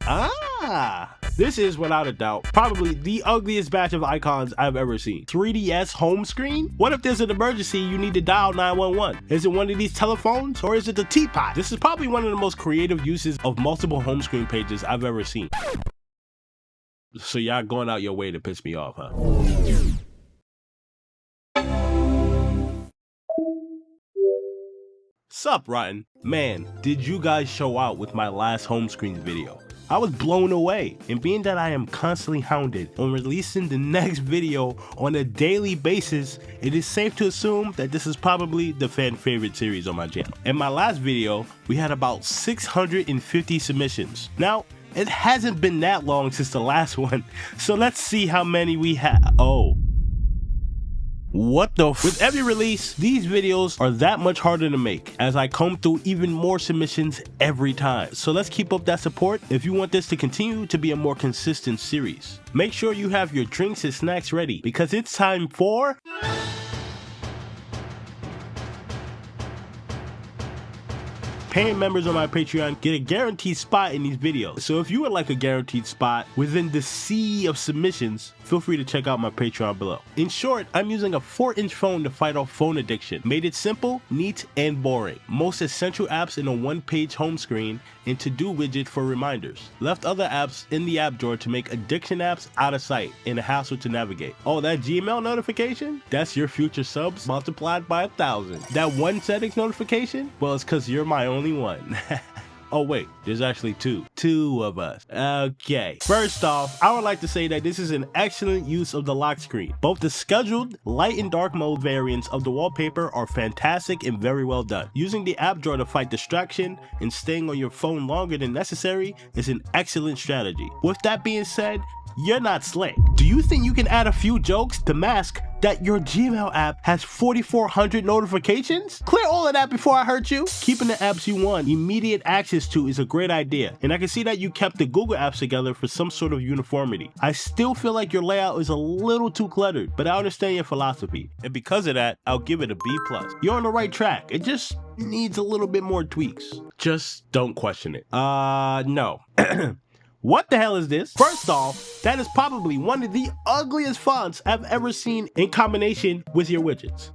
Ah, this is without a doubt probably the ugliest batch of icons I've ever seen. 3DS home screen? What if there's an emergency you need to dial 911? Is it one of these telephones or is it the teapot? This is probably one of the most creative uses of multiple home screen pages I've ever seen. So y'all going out your way to piss me off, huh? Sup, Rotten? Man, did you guys show out with my last home screen video? I was blown away, and being that I am constantly hounded on releasing the next video on a daily basis, it is safe to assume that this is probably the fan favorite series on my channel. In my last video, we had about 650 submissions. Now, it hasn't been that long since the last one, so let's see how many we have. Oh. What the f? With every release, these videos are that much harder to make as I comb through even more submissions every time. So let's keep up that support if you want this to continue to be a more consistent series. Make sure you have your drinks and snacks ready because it's time for... Paying members on my Patreon get a guaranteed spot in these videos. So if you would like a guaranteed spot within the sea of submissions, feel free to check out my Patreon below. In short, I'm using a 4-inch phone to fight off phone addiction. Made it simple, neat, and boring. Most essential apps in a one-page home screen and to-do widget for reminders. Left other apps in the app drawer to make addiction apps out of sight and a hassle to navigate. Oh, that Gmail notification? That's your future subs multiplied by 1,000. That one settings notification? Well, it's cause you're my only one. Oh wait, there's actually two of us. Okay, first off, I would like to say that this is an excellent use of the lock screen. Both the scheduled light and dark mode variants of the wallpaper are fantastic and very well done. Using the app drawer to fight distraction and staying on your phone longer than necessary is an excellent strategy. With that being said, you're not slick. Do you think you can add a few jokes to mask that your Gmail app has 4,400 notifications? Clear all of that before I hurt you. Keeping the apps you want immediate access to is a great idea, and I can see that you kept the Google apps together for some sort of uniformity. I still feel like your layout is a little too cluttered, but I understand your philosophy, and because of that, I'll give it a B+. You're on the right track. It just needs a little bit more tweaks. Just don't question it. No. What the hell is this? First off, that is probably one of the ugliest fonts I've ever seen in combination with your widgets.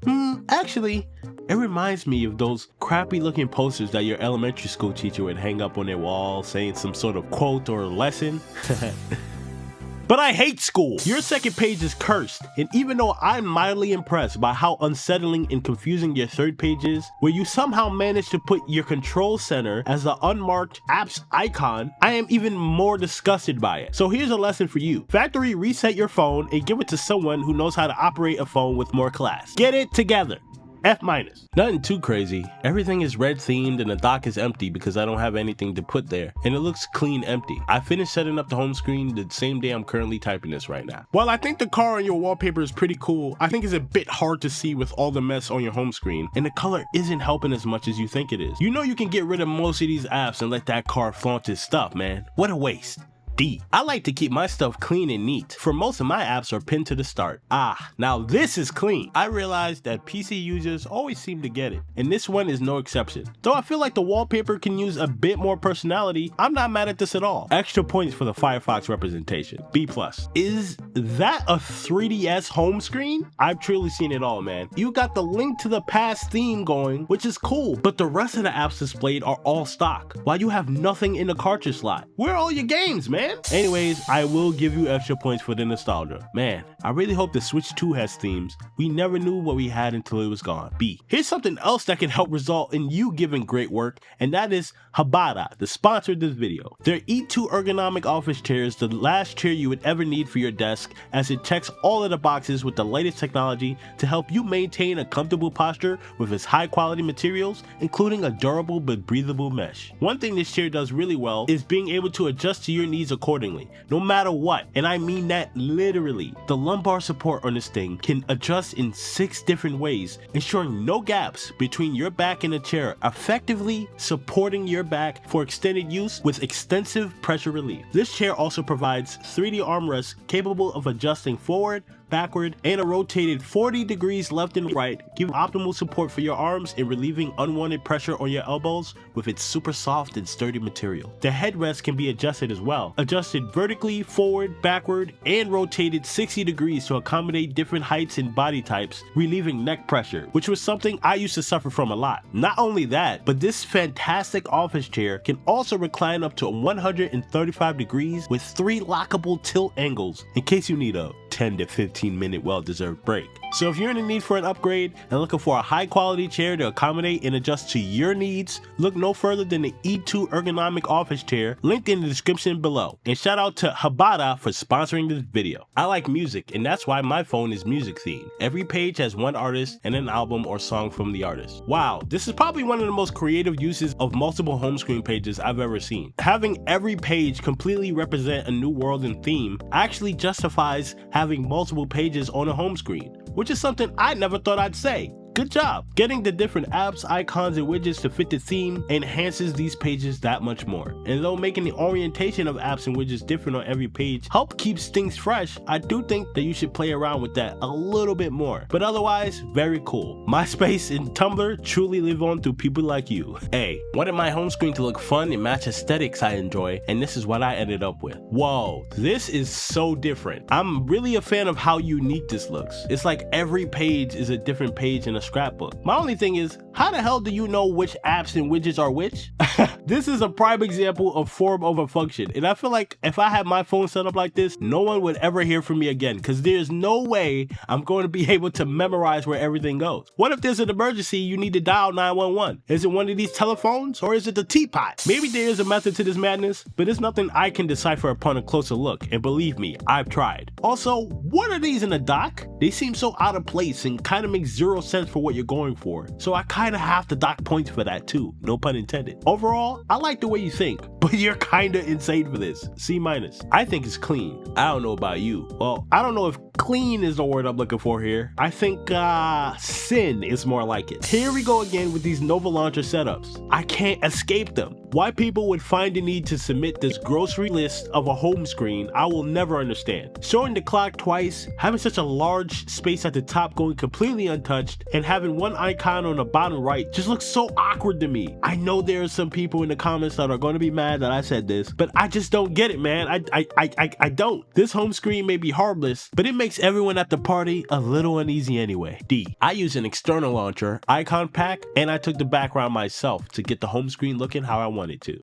Actually, it reminds me of those crappy looking posters that your elementary school teacher would hang up on their wall saying some sort of quote or lesson. But I hate school. Your second page is cursed, and even though I'm mildly impressed by how unsettling and confusing your third page is, where you somehow managed to put your control center as the unmarked apps icon, I am even more disgusted by it. So here's a lesson for you. Factory reset your phone and give it to someone who knows how to operate a phone with more class. Get it together. F-. Nothing too crazy. Everything is red themed and the dock is empty because I don't have anything to put there, and it looks clean empty. I finished setting up the home screen the same day I'm currently typing this right now. While I think the car on your wallpaper is pretty cool, I think it's a bit hard to see with all the mess on your home screen, and the color isn't helping as much as you think it is. You know you can get rid of most of these apps and let that car flaunt its stuff, man. What a waste. D. I like to keep my stuff clean and neat, for most of my apps are pinned to the start. Now this is clean. I realized that PC users always seem to get it, and this one is no exception. Though I feel like the wallpaper can use a bit more personality, I'm not mad at this at all. Extra points for the Firefox representation. B+. Is that a 3DS home screen? I've truly seen it all, man. You got the Link to the Past theme going, which is cool, but the rest of the apps displayed are all stock, while you have nothing in the cartridge slot. Where are all your games, man? Anyways, I will give you extra points for the nostalgia. Man, I really hope the Switch 2 has themes. We never knew what we had until it was gone. B. Here's something else that can help result in you giving great work, and that is Hbada, the sponsor of this video. Their E2 ergonomic office chair is the last chair you would ever need for your desk, as it checks all of the boxes with the latest technology to help you maintain a comfortable posture with its high quality materials, including a durable but breathable mesh. One thing this chair does really well is being able to adjust to your needs accordingly, no matter what, and I mean that literally. The lumbar support on this thing can adjust in 6 different ways, ensuring no gaps between your back and the chair, effectively supporting your back for extended use with extensive pressure relief. This chair also provides 3D armrests capable of adjusting forward, backward, and a rotated 40 degrees left and right, giving optimal support for your arms and relieving unwanted pressure on your elbows with its super soft and sturdy material. The headrest can be adjusted as well, adjusted vertically, forward, backward, and rotated 60 degrees to accommodate different heights and body types, relieving neck pressure, which was something I used to suffer from a lot. Not only that, but this fantastic office chair can also recline up to 135 degrees with 3 lockable tilt angles in case you need a 10 to 15 minute well-deserved break. So if you're in the need for an upgrade and looking for a high quality chair to accommodate and adjust to your needs, look no further than the E2 Ergonomic office chair linked in the description below. And shout out to Hbada for sponsoring this video. I like music, and that's why my phone is music themed. Every page has one artist and an album or song from the artist. Wow, this is probably one of the most creative uses of multiple home screen pages I've ever seen. Having every page completely represent a new world and theme actually justifies having multiple pages on a home screen, which is something I never thought I'd say. Good job! Getting the different apps, icons, and widgets to fit the theme enhances these pages that much more. And though making the orientation of apps and widgets different on every page help keeps things fresh, I do think that you should play around with that a little bit more. But otherwise, very cool. MySpace and Tumblr truly live on through people like you. Hey, wanted my home screen to look fun and match aesthetics I enjoy, and this is what I ended up with. Whoa, this is so different. I'm really a fan of how unique this looks. It's like every page is a different page in a scrapbook. My only thing is, how the hell do you know which apps and widgets are which? This is a prime example of form over function, and I feel like if I had my phone set up like this, no one would ever hear from me again, because there's no way I'm going to be able to memorize where everything goes. What if there's an emergency you need to dial 911? Is it one of these telephones, or is it the teapot? Maybe there is a method to this madness, but it's nothing I can decipher upon a closer look, and believe me, I've tried. Also, what are these in a dock? They seem so out of place and kind of make zero sense for what you're going for, so I kind of have to dock points for that too, no pun intended. Overall, I like the way you think, but you're kind of insane for this. C-. I think it's clean. I don't know about you. Well, I don't know if clean is the word I'm looking for here. I think sin is more like it. Here we go again with these Nova Launcher setups. I can't escape them. Why people would find the need to submit this grocery list of a home screen, I will never understand. Showing the clock twice, having such a large space at the top going completely untouched, and having one icon on the bottom right just looks so awkward to me. I know there are some people in the comments that are going to be mad that I said this, but I just don't get it, man. I don't. This home screen may be harmless, but it makes everyone at the party a little uneasy anyway. D. I use an external launcher, icon pack, and I took the background myself to get the home screen looking how I wanted to.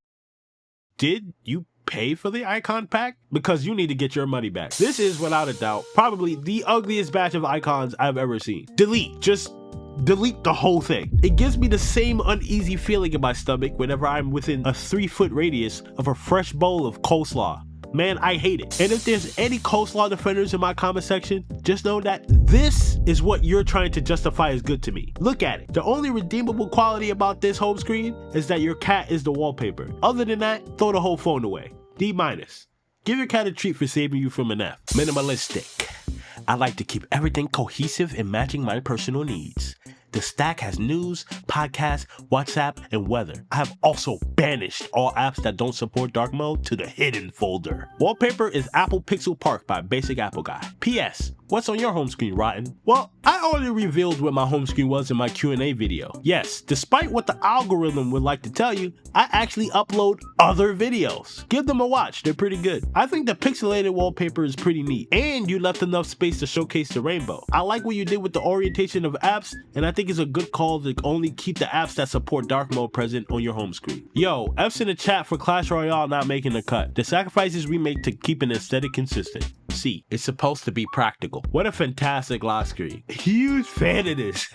Did you pay for the icon pack? Because you need to get your money back. This is, without a doubt, probably the ugliest batch of icons I've ever seen. Delete. Just delete the whole thing. It gives me the same uneasy feeling in my stomach whenever I'm within a 3-foot radius of a fresh bowl of coleslaw. Man, I hate it. And if there's any coleslaw defenders in my comment section, just know that this is what you're trying to justify as good to me. Look at it. The only redeemable quality about this home screen is that your cat is the wallpaper. Other than that, throw the whole phone away. D-. Give your cat a treat for saving you from an F. Minimalistic. I like to keep everything cohesive and matching my personal needs. The stack has news, podcasts, WhatsApp, and weather. I have also banished all apps that don't support dark mode to the hidden folder. Wallpaper is Apple Pixel Park by Basic Apple Guy. P.S. What's on your home screen, Rotten? Well, I already revealed what my home screen was in my Q&A video. Yes, despite what the algorithm would like to tell you, I actually upload other videos. Give them a watch, they're pretty good. I think the pixelated wallpaper is pretty neat, and you left enough space to showcase the rainbow. I like what you did with the orientation of apps, and I think it's a good call to only keep the apps that support dark mode present on your home screen. Yo, F's in the chat for Clash Royale not making the cut. The sacrifices we make to keep an aesthetic consistent. C. It's supposed to be practical. What a fantastic lock screen. Huge fan of this.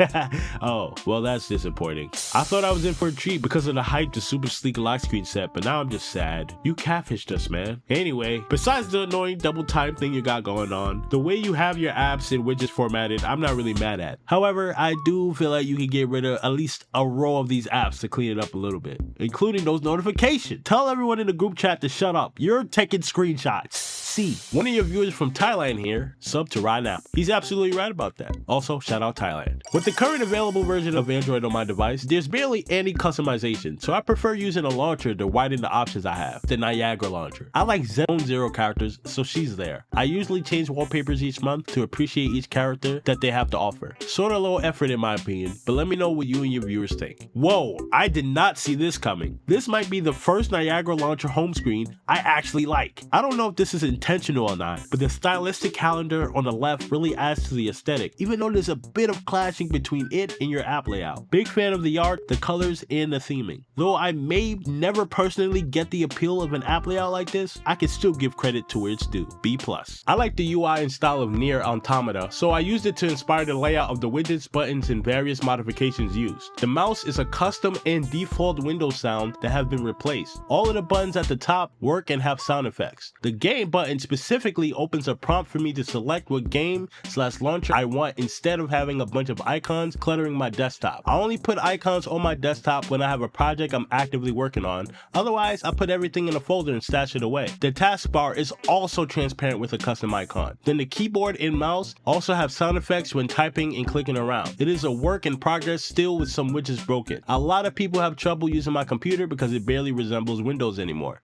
Oh, well, that's disappointing. I thought I was in for a treat because of the hype to super sleek lock screen set, but now I'm just sad. You catfished us, man. Anyway, besides the annoying double time thing you got going on, the way you have your apps and widgets formatted, I'm not really mad at. However, I do feel like you can get rid of at least a row of these apps to clean it up a little bit, including those notifications. Tell everyone in the group chat to shut up. You're taking screenshots. C. One of your viewers from Thailand here, sub to Ryan Apple. He's absolutely right about that. Also, shout out Thailand. With the current available version of Android on my device, there's barely any customization, so I prefer using a launcher to widen the options I have, the Niagara launcher. I like Zone 0 characters, so she's there. I usually change wallpapers each month to appreciate each character that they have to offer. Sort of low effort in my opinion, but let me know what you and your viewers think. Whoa, I did not see this coming. This might be the first Niagara launcher home screen I actually like. I don't know if this is intentional or not, but the stylistic calendar on the left really adds to the aesthetic, even though there's a bit of clashing between it and your app layout. Big fan of the art, the colors, and the theming. Though I may never personally get the appeal of an app layout like this, I can still give credit to where it's due. B+. I like the UI and style of Nier Automata, so I used it to inspire the layout of the widgets, buttons, and various modifications used. The mouse is a custom and default Windows sound that have been replaced. All of the buttons at the top work and have sound effects. The game button specifically opens a prompt for me to select what game/launcher I want instead of having a bunch of icons cluttering my desktop. I only put icons on my desktop when I have a project I'm actively working on. Otherwise, I put everything in a folder and stash it away. The taskbar is also transparent with a custom icon. Then the keyboard and mouse also have sound effects when typing and clicking around. It is a work in progress still with some widgets broken. A lot of people have trouble using my computer because it barely resembles Windows anymore.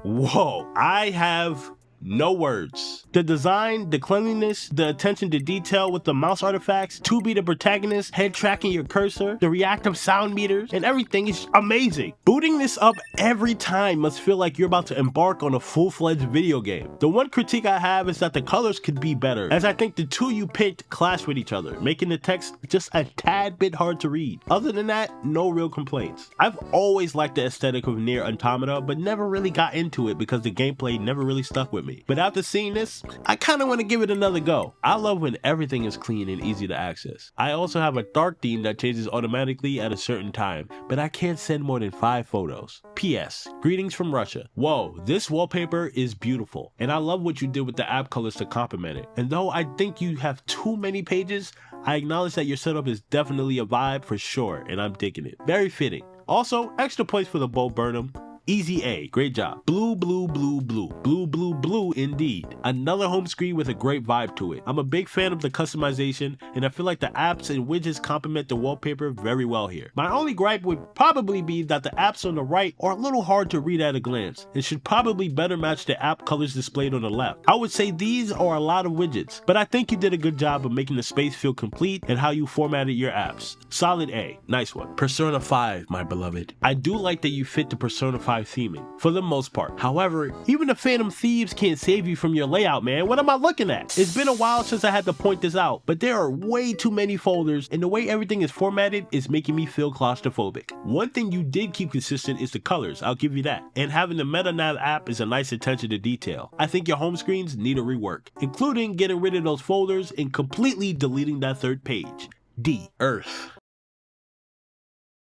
Whoa, I have no words. The design, the cleanliness, the attention to detail with the mouse artifacts, to be the protagonist, head tracking your cursor, the reactive sound meters, and everything is amazing. Booting this up every time must feel like you're about to embark on a full-fledged video game. The one critique I have is that the colors could be better, as I think the two you picked clash with each other, making the text just a tad bit hard to read. Other than that, no real complaints. I've always liked the aesthetic of Nier Automata, but never really got into it because the gameplay never really stuck with me. But after seeing this, I kinda wanna give it another go. I love when everything is clean and easy to access. I also have a dark theme that changes automatically at a certain time, but I can't send more than 5 photos. P.S. Greetings from Russia. Whoa, this wallpaper is beautiful, and I love what you did with the app colors to complement it. And though I think you have too many pages, I acknowledge that your setup is definitely a vibe for sure, and I'm digging it. Very fitting. Also, extra points for the Bo Burnham. Easy A, great job. Blue, blue, blue, blue. Blue, blue, blue indeed. Another home screen with a great vibe to it. I'm a big fan of the customization, and I feel like the apps and widgets complement the wallpaper very well here. My only gripe would probably be that the apps on the right are a little hard to read at a glance, and should probably better match the app colors displayed on the left. I would say these are a lot of widgets, but I think you did a good job of making the space feel complete and how you formatted your apps. Solid A, nice one. Persona 5, my beloved. I do like that you fit the Persona 5 theming, for the most part. However, even the Phantom Thieves can't save you from your layout, man. What am I looking at? It's been a while since I had to point this out, but there are way too many folders, and the way everything is formatted is making me feel claustrophobic. One thing you did keep consistent is the colors, I'll give you that. And having the MetaNav app is a nice attention to detail. I think your home screens need a rework, including getting rid of those folders and completely deleting that third page. D. Earth.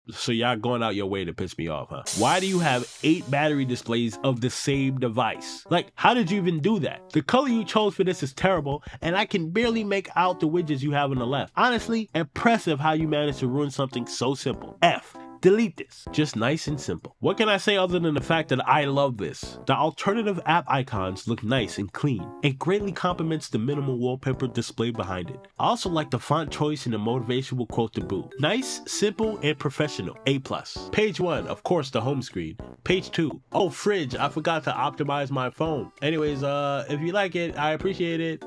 So y'all going out your way to piss me off, huh? Why do you have 8 battery displays of the same device? Like, how did you even do that? The color you chose for this is terrible, and I can barely make out the widgets you have on the left. Honestly, impressive how you managed to ruin something so simple. F. Delete this. Just nice and simple. What can I say other than the fact that I love this? The alternative app icons look nice and clean, and greatly complements the minimal wallpaper displayed behind it. I also like the font choice and the motivational quote to boot. Nice, simple, and professional. A+. Page 1, of course, the home screen. Page 2, oh fridge, I forgot to optimize my phone. Anyways, if you like it, I appreciate it.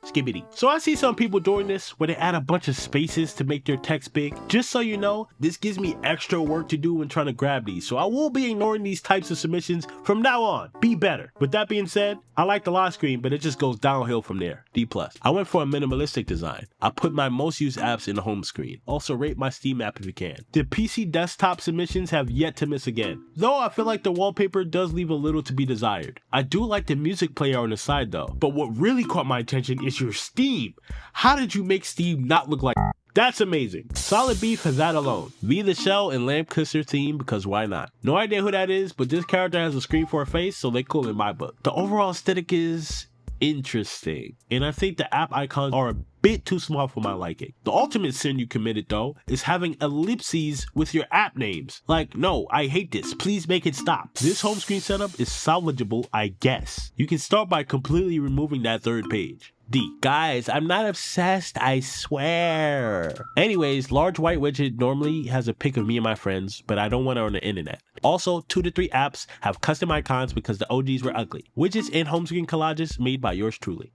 Skibbity. So I see some people doing this where they add a bunch of spaces to make their text big. Just so you know, this gives me extra work to do when trying to grab these, so I will be ignoring these types of submissions from now on. Be better. With that being said, I like the lock screen, but it just goes downhill from there. D+. I went for a minimalistic design. I put my most used apps in the home screen. Also rate my Steam app if you can. The PC desktop submissions have yet to miss again, though I feel like the wallpaper does leave a little to be desired. I do like the music player on the side though, but what really caught my attention is your Steam. How did you make Steam not look like That's amazing. Solid B for that alone. V the Shell and Lampkisser theme because why not? No idea who that is, but this character has a screen for a face, so they cool in my book. The overall aesthetic is interesting, and I think the app icons are a bit too small for my liking. The ultimate sin you committed though is having ellipses with your app names. Like, no, I hate this, please make it stop. This home screen setup is salvageable, I guess. You can start by completely removing that third page. D. Guys, I'm not obsessed, I swear. Anyways, large white widget normally has a pic of me and my friends, but I don't want it on the internet. Also, 2 to 3 apps have custom icons because the OGs were ugly. Widgets and home screen collages made by yours truly.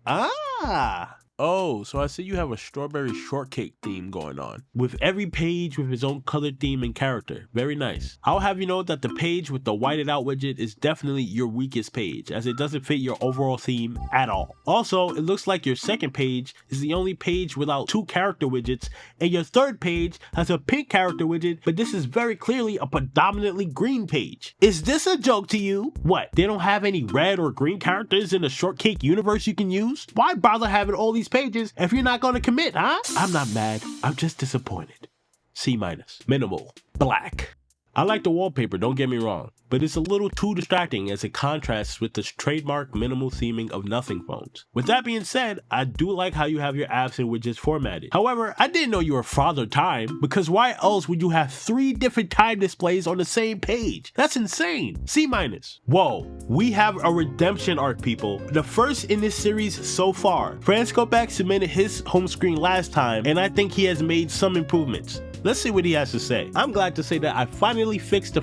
Oh, so I see you have a strawberry shortcake theme going on, with every page with its own color theme and character. Very nice. I'll have you know that the page with the whited out widget is definitely your weakest page, as it doesn't fit your overall theme at all. Also, it looks like your second page is the only page without 2 character widgets, and your third page has a pink character widget, but this is very clearly a predominantly green page. Is this a joke to you? What, they don't have any red or green characters in the shortcake universe you can use? Why bother having all these pages if you're not going to commit, huh? I'm not mad, I'm just disappointed. C-. Minimal. Black. I like the wallpaper, don't get me wrong, but it's a little too distracting as it contrasts with the trademark minimal theming of nothing phones. With that being said, I do like how you have your apps and widgets formatted. However, I didn't know you were Father Time, because why else would you have 3 different time displays on the same page? That's insane. C-. Whoa, we have a redemption arc, people. The first in this series so far. Franscobec submitted his home screen last time, and I think he has made some improvements. Let's see what he has to say. I'm glad to say that I finally fixed the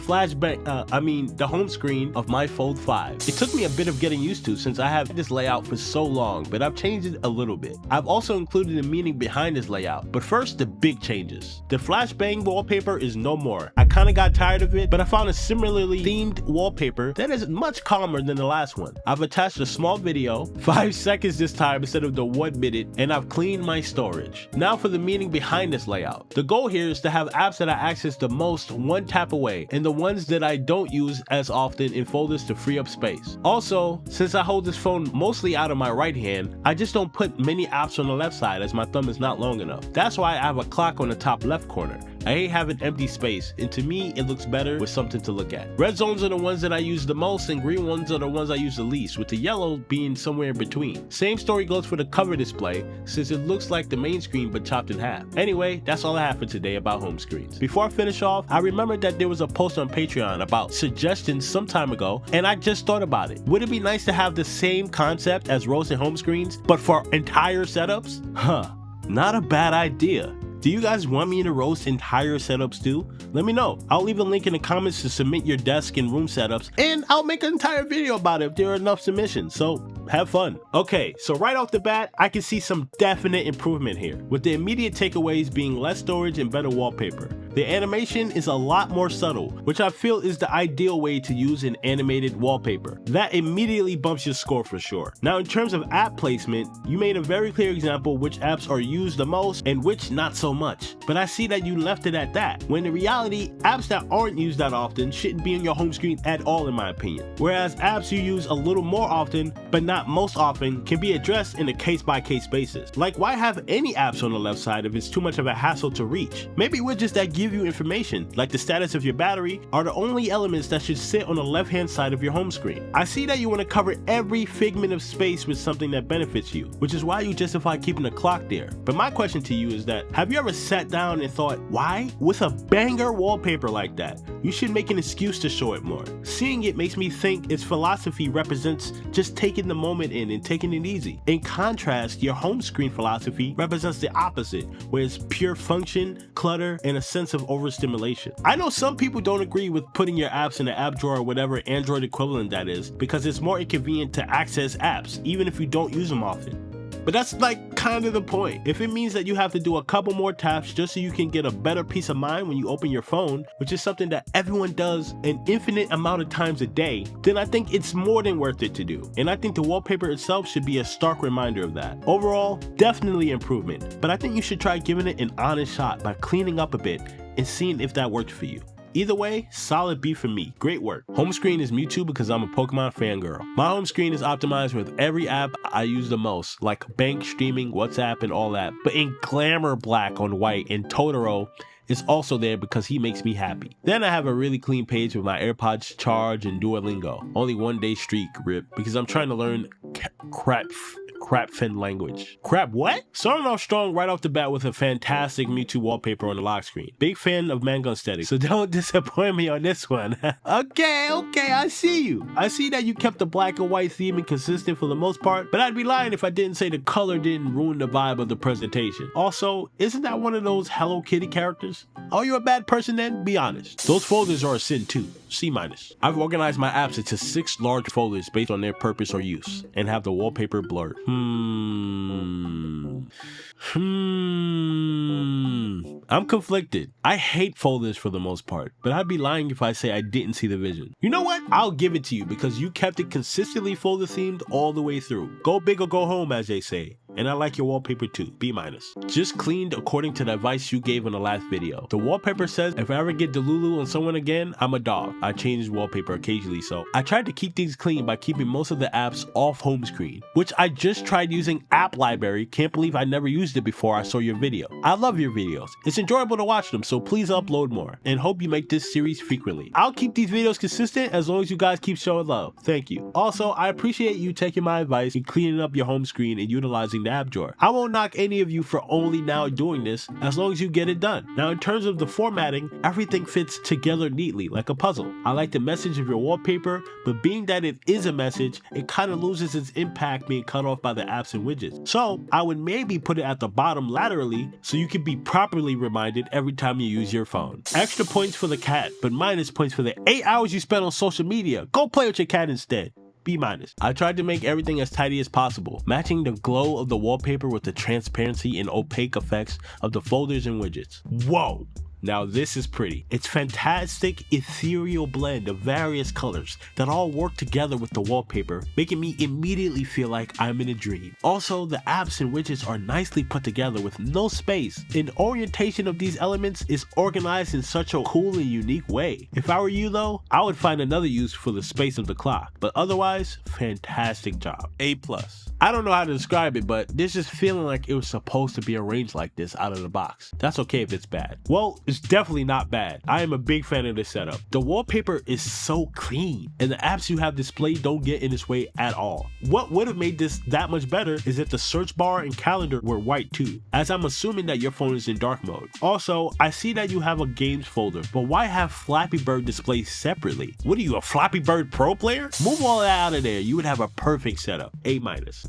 the home screen of my Fold 5. It took me a bit of getting used to since I have this layout for so long, but I've changed it a little bit. I've also included the meaning behind this layout, but first the big changes. The flashbang wallpaper is no more. I kinda got tired of it, but I found a similarly themed wallpaper that is much calmer than the last one. I've attached a small video, 5 seconds this time instead of the 1 minute, and I've cleaned my storage. Now for the meaning behind this layout. The goal here is to have apps that I access the most one tap away, and the ones that I don't use as often in folders to free up space. Also, since I hold this phone mostly out of my right hand, I just don't put many apps on the left side as my thumb is not long enough. That's why I have a clock on the top left corner. I hate having empty space, and to me it looks better with something to look at. Red zones are the ones that I use the most, and green ones are the ones I use the least, with the yellow being somewhere in between. Same story goes for the cover display, since it looks like the main screen but chopped in half. Anyway, that's all I have for today about home screens. Before I finish off, I remembered that there was a post on Patreon about suggestions some time ago, and I just thought about it. Would it be nice to have the same concept as roasted home screens, but for entire setups? Not a bad idea. Do you guys want me to roast entire setups too? Let me know. I'll leave a link in the comments to submit your desk and room setups, and I'll make an entire video about it if there are enough submissions, so have fun. Okay, so right off the bat, I can see some definite improvement here, with the immediate takeaways being less storage and better wallpaper. The animation is a lot more subtle, which I feel is the ideal way to use an animated wallpaper. That immediately bumps your score for sure. Now in terms of app placement, you made a very clear example which apps are used the most and which not so much. But I see that you left it at that, when in reality, apps that aren't used that often shouldn't be on your home screen at all in my opinion. Whereas apps you use a little more often, but not most often, can be addressed in a case-by-case basis. Like, why have any apps on the left side if it's too much of a hassle to reach? Maybe widgets that give you information, like the status of your battery, are the only elements that should sit on the left-hand side of your home screen. I see that you want to cover every figment of space with something that benefits you, which is why you justify keeping a clock there. But my question to you is that, have you ever sat down and thought, why? With a banger wallpaper like that, you should make an excuse to show it more. Seeing it makes me think its philosophy represents just taking the moment in and taking it easy. In contrast, your home screen philosophy represents the opposite, where it's pure function, clutter, and a sense of overstimulation. I know some people don't agree with putting your apps in the app drawer or whatever Android equivalent that is, because it's more inconvenient to access apps, even if you don't use them often. But that's like kind of the point. If it means that you have to do a couple more taps just so you can get a better peace of mind when you open your phone, which is something that everyone does an infinite amount of times a day, then I think it's more than worth it to do. And I think the wallpaper itself should be a stark reminder of that. Overall, definitely improvement, but I think you should try giving it an honest shot by cleaning up a bit and seeing if that worked for you. Either way, solid B for me. Great work. Home screen is Mewtwo because I'm a Pokemon fangirl. My home screen is optimized with every app I use the most, like bank, streaming, WhatsApp, and all that. But in glamour black on white, and Totoro is also there because he makes me happy. Then I have a really clean page with my AirPods charge and Duolingo. Only 1 day streak, rip, because I'm trying to learn crapfin language. Crap what? Starting off strong right off the bat with a fantastic Mewtwo wallpaper on the lock screen. Big fan of manga aesthetic, so don't disappoint me on this one. Okay, I see you. I see that you kept the black and white theme and consistent for the most part, but I'd be lying if I didn't say the color didn't ruin the vibe of the presentation. Also, isn't that one of those Hello Kitty characters? Are you a bad person then? Be honest. Those folders are a sin too. C-. I've organized my apps into 6 large folders based on their purpose or use, and have the wallpaper blurred. I'm conflicted. I hate folders for the most part, but I'd be lying if I say I didn't see the vision. You know what? I'll give it to you because you kept it consistently folder themed all the way through. Go big or go home, as they say. And I like your wallpaper too, B-. Just cleaned according to the advice you gave in the last video. The wallpaper says if I ever get Delulu on someone again, I'm a dog. I change wallpaper occasionally, so I tried to keep things clean by keeping most of the apps off home screen, which I just tried using App Library. Can't believe I never used it before I saw your video. I love your videos. It's enjoyable to watch them, so please upload more, and hope you make this series frequently. I'll keep these videos consistent as long as you guys keep showing love. Thank you. Also, I appreciate you taking my advice and cleaning up your home screen and utilizing the app drawer. I won't knock any of you for only now doing this as long as you get it done. Now, in terms of the formatting, everything fits together neatly like a puzzle. I like the message of your wallpaper, but being that it is a message, it kind of loses its impact being cut off by the apps and widgets. So I would maybe put it at the bottom laterally so you can be properly reminded every time you use your phone. Extra points for the cat, but minus points for the 8 hours you spent on social media. Go play with your cat instead. B-. I tried to make everything as tidy as possible, matching the glow of the wallpaper with the transparency and opaque effects of the folders and widgets. Whoa! Now this is pretty. It's fantastic ethereal blend of various colors that all work together with the wallpaper, making me immediately feel like I'm in a dream. Also, the apps and widgets are nicely put together with no space, and orientation of these elements is organized in such a cool and unique way. If I were you though, I would find another use for the space of the clock, but otherwise, fantastic job. A+. I don't know how to describe it, but there's just feeling like it was supposed to be arranged like this out of the box. That's okay if it's bad. Well, it's definitely not bad. I am a big fan of this setup. The wallpaper is so clean, and the apps you have displayed don't get in its way at all. What would have made this that much better is that the search bar and calendar were white too, as I'm assuming that your phone is in dark mode. Also, I see that you have a games folder, but why have Flappy Bird displayed separately? What are you, a Flappy Bird Pro player? Move all that out of there, you would have a perfect setup. A-.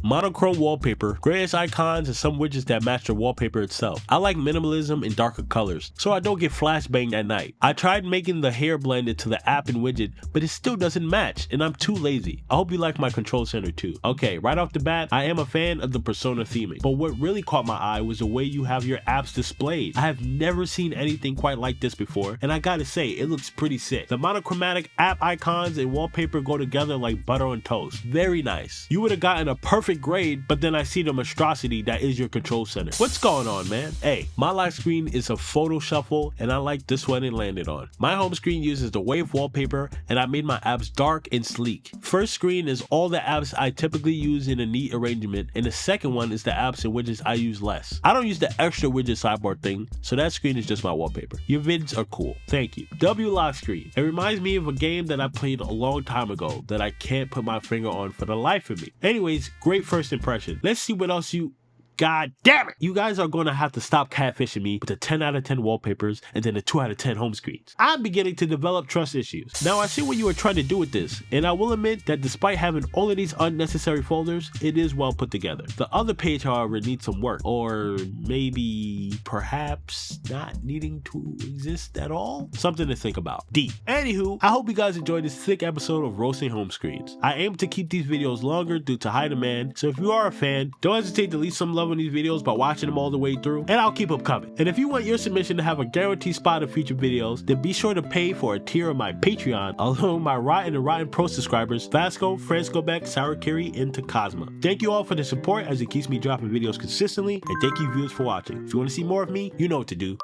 Monochrome wallpaper, grayish icons, and some widgets that match the wallpaper itself. I like minimalism and darker colors, so I don't get flashbanged at night. I tried making the hair blend into the app and widget, but it still doesn't match, and I'm too lazy. I hope you like my control center too. Okay, right off the bat, I am a fan of the persona theming, but what really caught my eye was the way you have your apps displayed. I have never seen anything quite like this before, and I gotta say, it looks pretty sick. The monochromatic app icons and wallpaper go together like butter on toast. Very nice. You would have gotten a perfect grade, but then I see the monstrosity that is your control center. What's going on, man? Hey, my lock screen is a photo shuffle, and I like this one it landed on. My home screen uses the wave wallpaper, and I made my apps dark and sleek. First screen is all the apps I typically use in a neat arrangement, and the second one is the apps and widgets I use less. I don't use the extra widget sidebar thing, so that screen is just my wallpaper. Your vids are cool. Thank you. W lock screen. It reminds me of a game that I played a long time ago that I can't put my finger on for the life of me. Anyways, great first impression. Let's see what else you... God damn it! You guys are going to have to stop catfishing me with the 10 out of 10 wallpapers and then the 2 out of 10 home screens. I'm beginning to develop trust issues. Now I see what you are trying to do with this, and I will admit that despite having all of these unnecessary folders, it is well put together. The other page, however, needs some work, or maybe perhaps not needing to exist at all? Something to think about. D. Anywho, I hope you guys enjoyed this thick episode of Roasting Home Screens. I aim to keep these videos longer due to high demand, so if you are a fan, don't hesitate to leave some love on these videos by watching them all the way through, and I'll keep them coming. And if you want your submission to have a guaranteed spot in future videos, then be sure to pay for a tier of my Patreon, along with my Rotten and Rotten Pro subscribers, Vasco, Franscobec, Sarakiri, and Takazma. Thank you all for the support as it keeps me dropping videos consistently, and thank you viewers for watching. If you want to see more of me, you know what to do.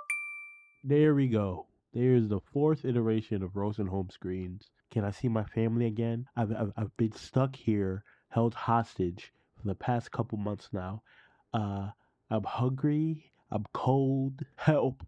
There we go. There's the 4th iteration of Roasting Home Screens. Can I see my family again? I've been stuck here, held hostage for the past couple months now. I'm hungry. I'm cold. Help.